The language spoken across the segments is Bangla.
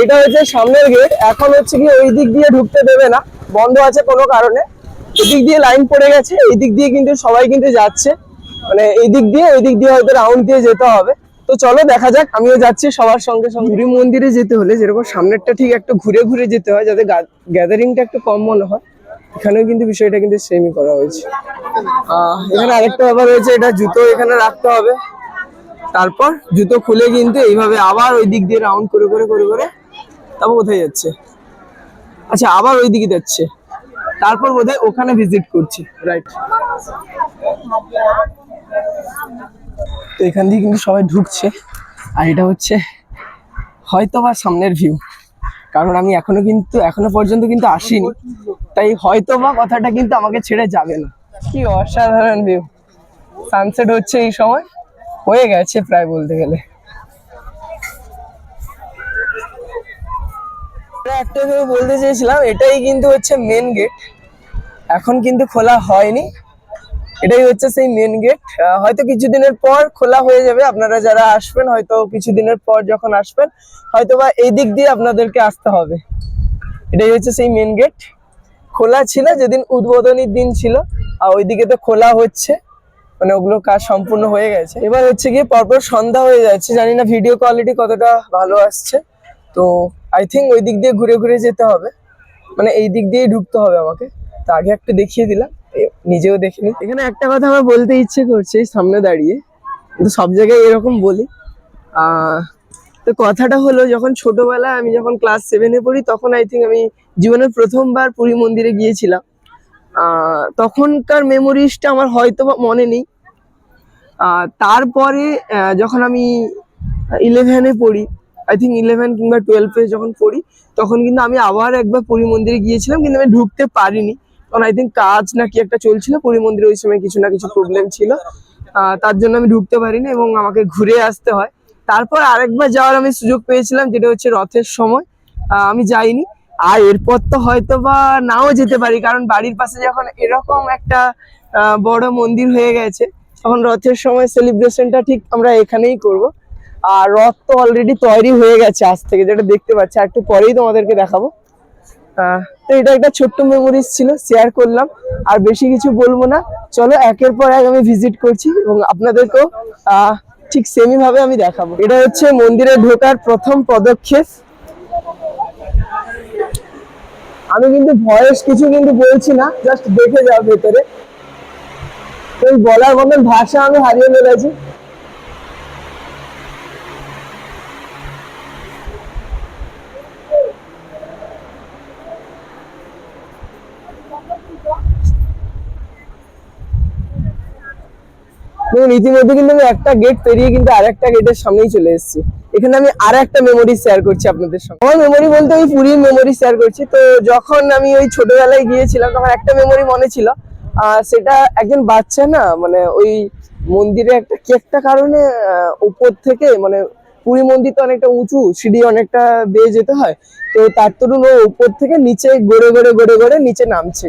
এটা হচ্ছে সামনের গেট। এখন হচ্ছে কি ওই দিক দিয়ে ঢুকতে দেবে না, বন্ধ আছে কোনো কারণে। এদিক দিয়ে লাইন পড়ে গেছে, এই দিক দিয়ে কিন্তু সবাই কিন্তু যাচ্ছে, মানে এই দিক দিয়ে ওই দিক দিয়ে হয়তো রাউন্ড দিয়ে যেতে হবে। তো চলো দেখা যাক, আমিও যাচ্ছি সবার সঙ্গে সঙ্গে। পুরী মন্দিরে যেতে হলে যেরকম সামনেরটা ঠিক একটু ঘুরে ঘুরে যেতে হয় যাতে গ্যাদারিংটা একটু কম মনে হয়, এখানেও কিন্তু বিষয়টা কিন্তু সেমই করা হয়েছে। এখানে আরেকটা ব্যাপার হয়েছে, এটা জুতো এখানে রাখতে হবে, তারপর জুতো খুলে কিন্তু এইভাবে আবার ওই দিক দিয়ে রাউন্ড করে করে করে করে তারপর কোথায় যাচ্ছে, আচ্ছা আবার ওই দিকে যাচ্ছে, তারপর বোধহয় ওখানে ভিজিট করছে, রাইট। তো এখান দিয়ে কিন্তু সবাই ঢুকছে, আর এটা হচ্ছে হয়তো বা সামনের ভিউ, কারণ আমি এখনো পর্যন্ত কিন্তু আসিনি, তাই হয়তো বা কথাটা কিন্তু আমাকে ছেড়ে যাবে না। কি অসাধারণ ভিউ, সানসেট হচ্ছে এই সময়, হয়ে গেছে প্রায় বলতে গেলে। একটা বলতে চেয়েছিলাম, এটাই কিন্তু হচ্ছে মেন গেট, এখন কিন্তু খোলা হয়নি, এটাই হচ্ছে সেই মেন গেট। হয়তো কিছুদিনের পর খোলা হয়ে যাবে, আপনারা যারা আসবেন হয়তো কিছুদিনের পর যখন আসবেন হয়তো বা এই দিক দিয়ে আপনাদেরকে আসতে হবে। এটাই হচ্ছে সেই মেন গেট, খোলা ছিল যেদিন উদ্বোধনীর দিন ছিল, আর ওইদিকে তো খোলা হচ্ছে, মানে ওগুলো কাজ সম্পূর্ণ হয়ে গেছে। এবার হচ্ছে গিয়ে পরপর সন্ধ্যা হয়ে যাচ্ছে, জানি না ভিডিও কোয়ালিটি কতটা ভালো আসছে, তো আই থিঙ্ক ওই দিক দিয়ে ঘুরে ঘুরে যেতে হবে, মানে এই দিক দিয়েই ঢুকতে হবে আমাকে। তো আগে একটু দেখিয়ে দিলাম, নিজেও দেখিনি। এখানে একটা কথা আমার বলতে ইচ্ছে করছে সামনে দাঁড়িয়ে, কিন্তু সব জায়গায় এরকম বলি। তো কথাটা হলো, যখন ছোটবেলায় আমি যখন ক্লাস 7-এ পড়ি, তখন আই থিঙ্ক আমি জীবনের প্রথমবার পুরী মন্দিরে গিয়েছিলাম। তখনকার মেমোরিজটা আমার হয়তো মনে নেই। তারপরে যখন আমি 11-এ পড়ি, আই থিঙ্ক 11 কিংবা 12-এ যখন পড়ি, তখন কিন্তু আমি আবার একবার পুরী মন্দিরে গিয়েছিলাম, কিন্তু আমি ঢুকতে পারিনি, কারণ আই থিঙ্ক কাজ না কি একটা চলছিল পুরী মন্দিরে, ওই সময় কিছু না কিছু প্রবলেম ছিল, তার জন্য আমি ঢুকতে পারিনি এবং আমাকে ঘুরে আসতে হয়। তারপর আরেকবার যাওয়ার আমি সুযোগ পেয়েছিলাম, যেটা হচ্ছে রথের সময়, আমি যাইনি। আর এরপর তো হয়তো বা নাও যেতে পারি, কারণ বাড়ির পাশে যখন এরকম একটা বড় মন্দির হয়ে গেছে, তখন রথের সময় সেলিব্রেশনটা ঠিক আমরা এখানেই করব। আর রথ তো অলরেডি তৈরি হয়ে গেছে আজ থেকে, যেটা দেখতে পাচ্ছি, একটু পরেই তোমাদেরকে দেখাবো। তো এটা একটা ছোট্ট মেমোরিজ ছিল, শেয়ার করলাম, আর বেশি কিছু বলবো না। চলো একের পর এক আমি ভিজিট করছি এবং আপনাদেরকেও ঠিক সেমই ভাবে আমি দেখাবো। এটা হচ্ছে মন্দিরে ঢোকার প্রথম পদক্ষেপ। আমি কিন্তু ভয়েস কিছু কিন্তু বলছি না, জাস্ট দেখে যাও ভেতরে, তো বলার মতন ভাষা আমি হারিয়ে ফেলেছি। ইতিমধ্যে কিন্তু আমি একটা গেট পেরিয়ে কিন্তু আরেকটা গেটের সামনেই চলে এসেছি। এখানে আমি আর একটা মেমোরি শেয়ার করছি আপনাদের সঙ্গে। আমার মেমোরি বলতে ওই পুরীর মেমোরি শেয়ার করছি। তো যখন আমি ওই ছোটবেলায় গিয়েছিলাম, তখন একটা মেমোরি মনে ছিল, সেটা একজন বাচ্চা না, মানে ওই মন্দিরে একটা কারণে উপর থেকে, মানে পুরী মন্দির তো অনেকটা উঁচু, সিঁড়ি অনেকটা বেয়ে যেতে হয়, তো তার তরুণ ও উপর থেকে নিচে গড়ে গড়ে গড়ে গড়ে নিচে নামছে,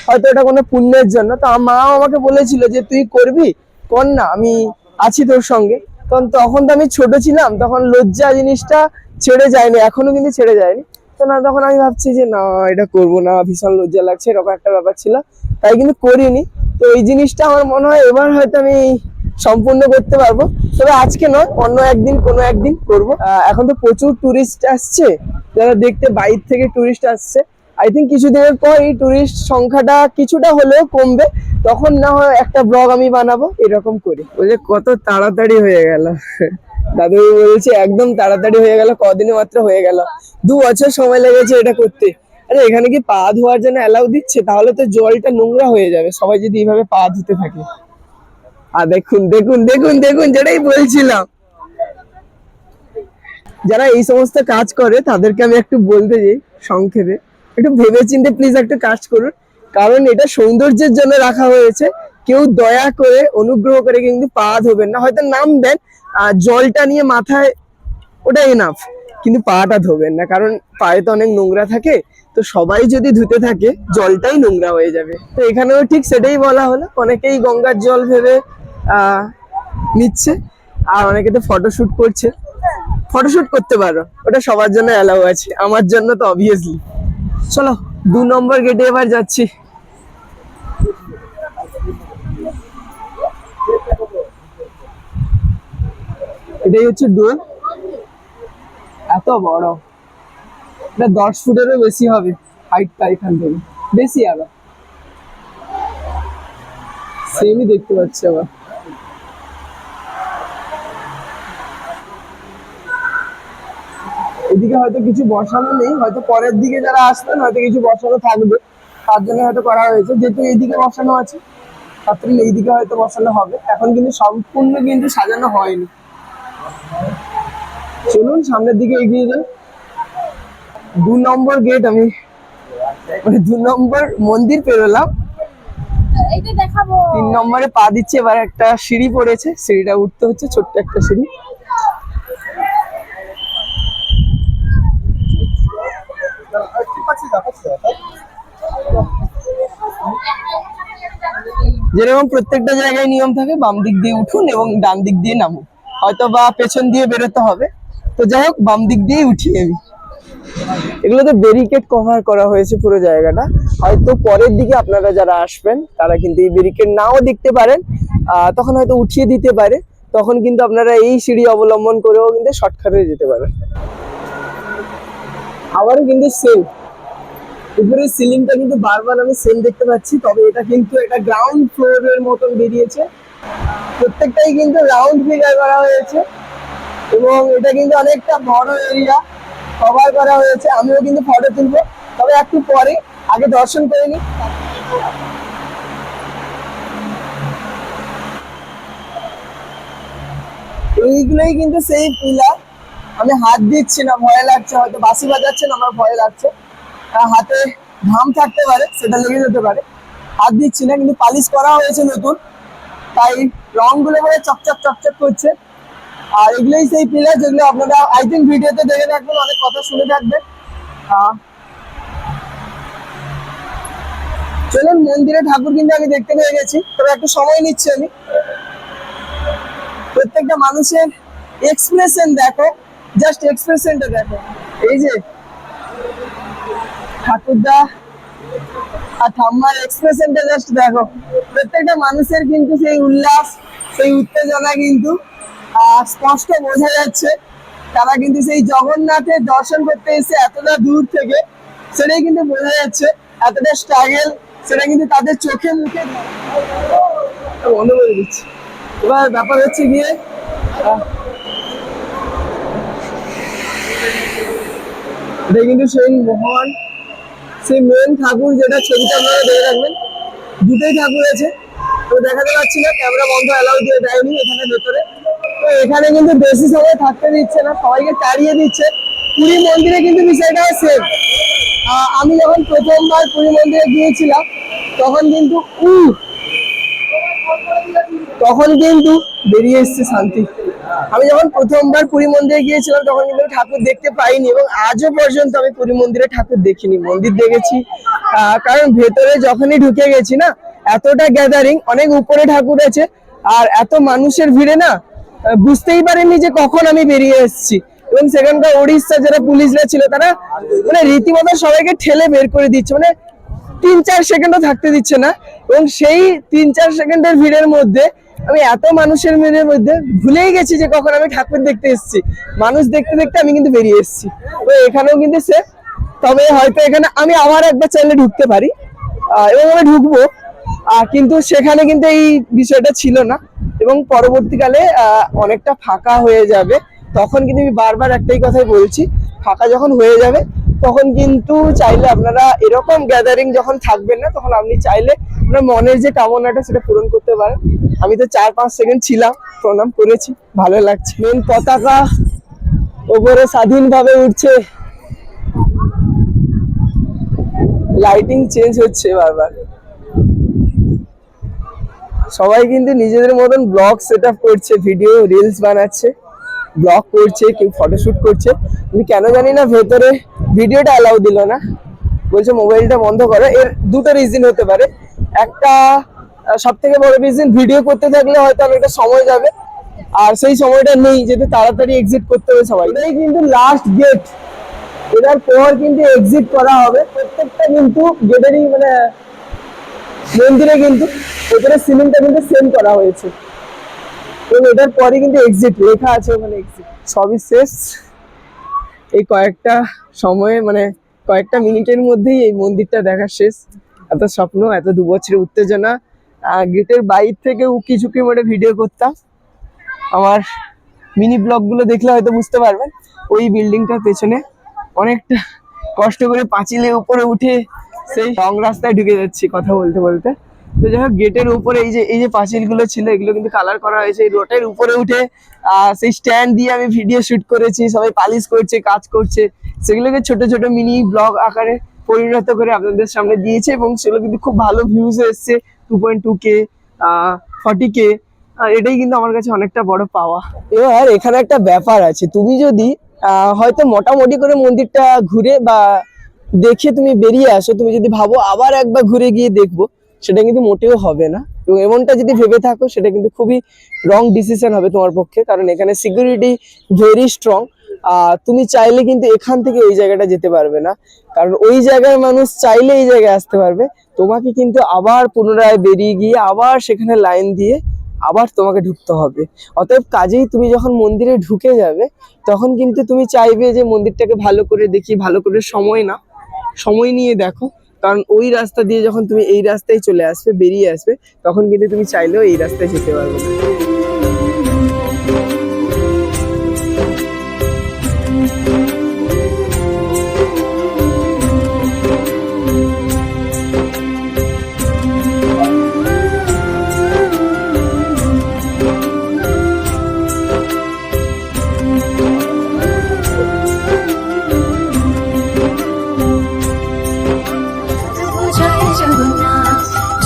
হয়তো এটা কোনো পুণ্যের জন্য। তো মা আমাকে বলেছিল যে তুই করবি, কর না, আমি আছি তোর সঙ্গে। তখন তো আমি ছোট ছিলাম, তখন লজ্জা জিনিসটা ছেড়ে যায়নি, এখনো কিন্তু ছেড়ে যায়নি। তো না, তখন আমি ভাবছি যে না, এটা করবো না, ভীষণ লজ্জা লাগছে, এরকম একটা ব্যাপার ছিল, তাই কিন্তু করিনি। তো এই জিনিসটা আমার মনে হয় এবার হয়তো আমি সম্পূর্ণ করতে পারবো, তবে আজকে নয়, অন্য একদিন কোনো একদিন করবো। এখন তো প্রচুর টুরিস্ট আসছে, যারা দেখতে বাইরে থেকে টুরিস্ট আসছে। আই থিঙ্ক কিছুদিনের পর এই টুরিস্ট সংখ্যাটা কিছুটা হলেও কমবে, তখন না হয় একটা ব্লগ আমি বানাবো এরকম করে। বলে কত তাড়াতাড়ি হয়ে গেল, দাদু বলছে একদম তাড়াতাড়ি হয়ে গেল, কদিনে মাত্র হয়ে গেল, 2 বছর সময় লেগেছে এটা করতে। আরে এখানে কি পা ধোয়ার জন্য অ্যালাউ দিচ্ছে? তাহলে তো জলটা নোংরা হয়ে যাবে সবাই যদি এইভাবে পা ধুতে থাকে। আর দেখুন দেখুন দেখুন দেখুন, যেটাই বলছিলাম, যারা এই সমস্ত কাজ করে তাদেরকে আমি একটু বলতে চাই সংক্ষেপে, একটু ভেবে চিন্তে প্লিজ একটা কাজ করুন, কারণ এটা সৌন্দর্যের জন্য রাখা হয়েছে। কেউ দয়া করে অনুগ্রহ করে কিন্তু পা ধোবেন না, হয়তো নামবেন জলটা নিয়ে মাথায়, ওটা এনাফ, কিন্তু পাটা ধোবেন না, কারণ পায়ে তো অনেক নোংরা থাকে, তো সবাই যদি ধুতে থাকে জলটাই নোংরা হয়ে যাবে। তো এখানেও ঠিক সেটাই বলা হলো, অনেকেই গঙ্গার জল ভেবে নিচ্ছে, আর অনেকে তো ফটোশুট করছে। ফটোশুট করতে পারো, ওটা সবার জন্য অ্যালাউ আছে, আমার জন্য তো অবভিয়াসলি। চলো 2 নম্বর গেটে এবার যাচ্ছি। এটাই হচ্ছে ডোর, এত বড়, এটা 10 ফুটেরও বেশি হবে হাইটটা, এখান থেকে বেশি আবার সেমই দেখতে পাচ্ছি। আবার এদিকে হয়তো কিছু বসানো নেই, হয়তো পরের দিকে যারা আসবেন হয়তো কিছু বসানো থাকবে, তার জন্য হয়তো করা হয়েছে। যেহেতু এইদিকে বসানো আছে তার এইদিকে হয়তো বসানো হবে, এখন কিন্তু সম্পূর্ণ কিন্তু সাজানো হয়নি। চলুন সামনের দিকে এগিয়ে যাই। 2 নম্বর গেট, আমি মানে 2 নম্বর মন্দির পেরোলাম, 3 নম্বরে পা দিচ্ছে। এবার একটা সিঁড়ি পড়েছে, সিঁড়িটা উঠতে হচ্ছে, ছোট্ট একটা সিঁড়ি। যেরকম প্রত্যেকটা জায়গায় নিয়ম থাকে, বাম দিক দিয়ে উঠুন এবং ডান দিক দিয়ে নামুন, হয়তো বা পেছন দিয়ে বেরোতে হবে, তো যাই হোক বাম দিক দিয়ে উঠি আমি। এগুলোতে ব্যারিকেড কভার করা হয়েছে পুরো জায়গাটা, হয়তো পরের দিকে আপনারা যারা আসবেন তারা কিন্তু এই ব্যারিকেড নাও দেখতে পারেন, তখন হয়তো উঠিয়ে দিতে পারে, তখন কিন্তু আপনারা এই সিঁড়ি অবলম্বন করেও কিন্তু শর্টকাটে যেতে পারেন। আবারও কিন্তু সেম, উপরে সিলিংটা কিন্তু বারবার আমি সেম দেখতে পাচ্ছি, তবে এটা কিন্তু একটা গ্রাউন্ড ফ্লোরের মতন বেরিয়েছে, প্রত্যেকটাই কিন্তু রাউন্ড ফিগার করা হয়েছে এবং এটা কিন্তু অনেকটা বড় এরিয়া কভার করা হয়েছে। আমিও কিন্তু ফটো তুলবো, তবে একটু পরে, আগে দর্শন করে নি। এইগুলোই কিন্তু সেই পিলার, আমি হাত দিচ্ছি না, ভয় লাগছে, হয়তো বাঁশি বাজাচ্ছেন আমার ভয় লাগছে, হাতে ঘাম থাকতে পারে, সেটা লেগে যেতে পারে, হাত দিচ্ছি না। কিন্তু পালিশ করা হয়েছে নতুন, তাই রংগুলো মানে চকচক চকচক করছে। আর এগুলোই সেই পিলার যেগুলো আপনারা আই থিঙ্ক ভিডিওতে দেখে থাকবেন, অনেক কথা শুনে থাকবেন। চলুন মন্দিরে ঠাকুর কিন্তু আমি দেখতে পেয়ে গেছি, তবে একটু সময় নিচ্ছি আমি। প্রত্যেকটা মানুষের এক্সপ্রেশন দেখো, জাস্ট এক্সপ্রেশনটা দেখো, এই যে ঠাকুরদা আর ঠাম্মার এক্সপ্রেশনটা জাস্ট দেখো। প্রত্যেকটা মানুষের কিন্তু সেই উল্লাস, সেই উত্তেজনা কিন্তু স্পষ্ট বোঝা যাচ্ছে। তারা কিন্তু সেই জগন্নাথের দর্শন করতে এসে এতটা দূর থেকে, সেটাই কিন্তু বোঝা যাচ্ছে, এতটা স্ট্রাগল সেটা কিন্তু তাদের চোখে মুখে বন্ধ করে দিচ্ছে। এবার ব্যাপার হচ্ছে গিয়ে এটা কিন্তু সেই মহান, সেই মেন ঠাকুর, যেটা ছবিটা আপনারা দেখে রাখবেন। দুটোই ঠাকুর আছে, তো দেখাতে পাচ্ছি না, ক্যামেরা বন্ধ অ্যালাউ দিয়ে দেয়নি এখানে ভেতরে। তো এখানে কিন্তু বেশি সময় থাকতে দিচ্ছে না, সবাইকে তাড়িয়ে দিচ্ছে। পুরী মন্দিরে কিন্তু বিষয়টা সেম। আমি যখন প্রথমবার পুরী মন্দিরে গিয়েছিলাম তখন কিন্তু বেরিয়ে এসছে শান্তি। আমি যখন প্রথমবার পুরী মন্দিরে গিয়েছিলাম তখন কিন্তু ঠাকুর দেখতে পাইনি, এবং আজও পর্যন্ত আমি পুরী মন্দিরে ঠাকুর দেখিনি। মন্দির দেখেছি, কারণ ভেতরে যখনই ঢুকে গেছি না, এতটা গ্যাদারিং, অনেক উপরে ঠাকুর আছে, আর এত মানুষের ভিড়ে না বুঝতেই পারেনি যে কখন আমি বেরিয়ে এসেছি। এবং সেখানকার ওড়িশা যারা পুলিশরা ছিল, তারা মানে রীতিমতো সবাইকে ঠেলে বের করে দিচ্ছে, মানে 3-4 সেকেন্ডও থাকতে দিচ্ছে না। এবং সেই 3-4 সেকেন্ডের ভিড়ের মধ্যে আমি এত মানুষের ভিড়ের মধ্যে ভুলেই গেছি যে কখন আমি ঠাকুর দেখতে এসেছি। মানুষ দেখতে দেখতে আমি কিন্তু বেরিয়ে এসেছি। তো এখানেও কিন্তু সে, তবে হয়তো এখানে আমি আবার একবার চাইলে ঢুকতে পারি এবং আমি ঢুকবো, কিন্তু সেখানে কিন্তু এই বিষয়টা ছিল না। এবং পরবর্তীকালে অনেকটা ফাঁকা হয়ে যাবে, তখন কিন্তু আমি বারবার একটাই কথাই বলছি, ফাঁকা যখন হয়ে যাবে তখন কিন্তু চাইলে আপনারা এরকম গ্যাদারিং যখন থাকবেন না, তখন আপনি চাইলে আপনার মনের যে কামনাটা সেটা পূরণ করতে পারেন। আমি তো 4-5 সেকেন্ড ছিলাম, প্রণাম করেছি, ভালো লাগছে। মেন পতাকা ওপরে স্বাধীনভাবে উঠছে, লাইটিং চেঞ্জ হচ্ছে বারবার। সবাই কিন্তু নিজেদের মতন ব্লগ সেট আপ করছে, ভিডিও রিলস বানাচ্ছে, ব্লগ করছে, কেউ ফটোশুট করছে। কিন্তু কেন জানি না ভেতরে ভিডিওটা অ্যালাউ দিল না, বলছে মোবাইলটা বন্ধ করো। এর দুটো রিজন হতে পারে, একটা সব থেকে বড় রিজন, ভিডিও করতে থাকলে হয়তো অনেকটা সময় যাবে, আর সেই সময়টা নেই যেতে তাড়াতাড়ি এক্সিট করতে হবে সবাই। এটাই কিন্তু লাস্ট গেট, এটার পর কিন্তু এক্সিট করা হবে। প্রত্যেকটা কিন্তু গেটেরই মানে মন্দিরে কিন্তু ওপরে সিলিংটা কিন্তু সেম করা হয়েছে এবং এটার পরে কিন্তু এক্সিট লেখা আছে ওখানে এক্সিট। সবই শেষ এই কয়েকটা সময়ে, মানে কয়েকটা মিনিটের মধ্যেই এই মন্দিরটা দেখা শেষ। এত স্বপ্ন, এত 2 বছরের উত্তেজনা। গেটের বাইরে থেকে উকি ঝুঁকি মোড়ে ভিডিও করতাম। আমার মিনি ব্লগ গুলো দেখলে হয়তো বুঝতে পারবেন ওই বিল্ডিংটার পেছনে অনেকটা কষ্ট করে পাঁচিলের উপরে উঠে সেই রং রাস্তায় ঢুকে যাচ্ছি কথা বলতে বলতে। তো যাই হোক, গেটের উপরে এই যে পাঁচিল গুলো ছিল এগুলো কিন্তু কালার করা হয়েছে। এই রোডের উপরে উঠে সেই স্ট্যান্ড দিয়ে আমি ভিডিও শুট করেছি, সবাই পালিশ করছে, কাজ করছে, সেগুলোকে ছোট ছোট মিনি ব্লগ আকারে পরিণত করে আপনাদের সামনে দিয়েছে এবং সেগুলো কিন্তু খুব ভালো ভিউজ এসছে। 2.2K 40K, এটাই কিন্তু আমার কাছে অনেকটা বড় পাওয়া। এবার এখানে একটা ব্যাপার আছে, তুমি যদি হয়তো মোটামুটি করে মন্দিরটা ঘুরে বা দেখে তুমি বেরিয়ে আসো, তুমি যদি ভাবো আবার একবার ঘুরে গিয়ে দেখবো, সেটা কিন্তু মোটেও হবে না। এবং এমনটা যদি ভেবে থাকো সেটা কিন্তু খুবই রং ডিসিশন হবে তোমার পক্ষে, কারণ এখানে সিকিউরিটি ভেরি স্ট্রং। তুমি চাইলে কিন্তু এখান থেকে ওই জায়গাটা যেতে পারবে না, কারণ ওই জায়গায় মানুষ চাইলে এই জায়গায় আসতে পারবে। তোমাকে কিন্তু আবার পুনরায় বেরিয়ে গিয়ে আবার সেখানে লাইন দিয়ে আবার তোমাকে ঢুকতে হবে। অতএব কাজেই তুমি যখন মন্দিরে ঢুকে যাবে তখন কিন্তু তুমি চাইবে যে মন্দিরটাকে ভালো করে দেখি, ভালো করে সময় নিয়ে দেখো, কারণ ওই রাস্তা দিয়ে যখন তুমি এই রাস্তায় চলে আসবে, বেরিয়ে আসবে, তখন কিন্তু তুমি চাইলেও এই রাস্তায় যেতে পারবে না।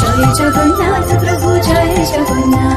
জয় জগন্নাথ প্রভু, জয় জগন্নাথ।